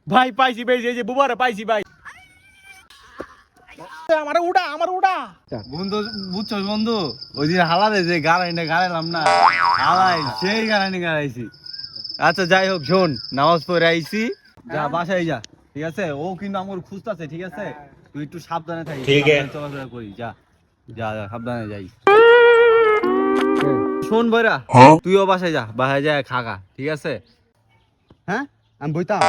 ভাই পাইছি পাইছি, এই যে বুবারে পাইছি ভাই। আমার উড়া বন্ধু, বুঝছো বন্ধু, ওই যে হালারে যে গাড়াইটা গাড়াইলাম না, হালাই সেই গাড়ানি গাড়াইছি। আচ্ছা যাই হোক, শোন, নামাজ পড়ে আইছি, যা বাসায় যা, ঠিক আছে? ও কিন্তু আমার খুঁজতেছে, ঠিক আছে? তুই একটু সাবধানে থাকিস, সাবধানে চলাফেরা করিস, যা যা যা, সাবধানে যাই। শোন বইরা, তুইও বাসায় যা, বাসায় যা খাগা, ঠিক আছে? হ্যাঁ আমি বইতাম।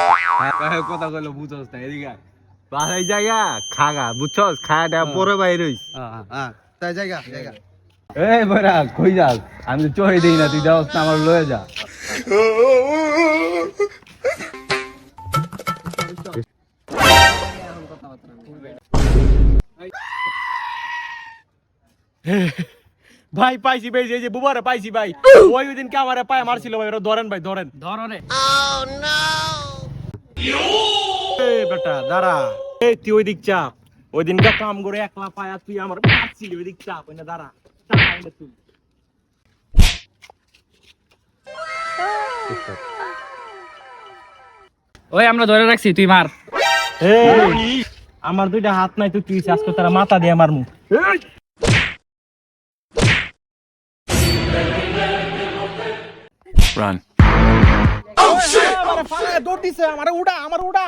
হ্যাঁ, কথা কইলো বুঝছস না, এদিকে আয়। বাসায় জায়গা খাগা, বুঝছস? খায়াটা পরে বাইর হইস। তাই জায়গা জায়গা এই বইরা, কই যাস? আমি তো চড়ে দিই না, তুই যাস না, আমার লয়ে যা। ভাই পাইছি পাইছি, এই যে বুবারে পাইছি ভাই। ওই দিন কে আমারে পায় মারছিল ভাই, ওরা ধরেন ভাই, ধরেন ধরে। এই বেটা দাঁড়া, এই তুই ওই দিক চাপ, ওই দিনটা কাম করে একলা পায়া তুই আমার মারছিলি, ওই দিক চাপ, ওই না দাঁড়া, চাপ আইলে তুই। ওই আমরা ধরে রাখছি, তুই মার। এই আমার দুইটা হাত নাই, তুই তুই আজকে তারা মাথা দিয়ে মারমু। রান। দৌড় দিছে, আমার উড়া।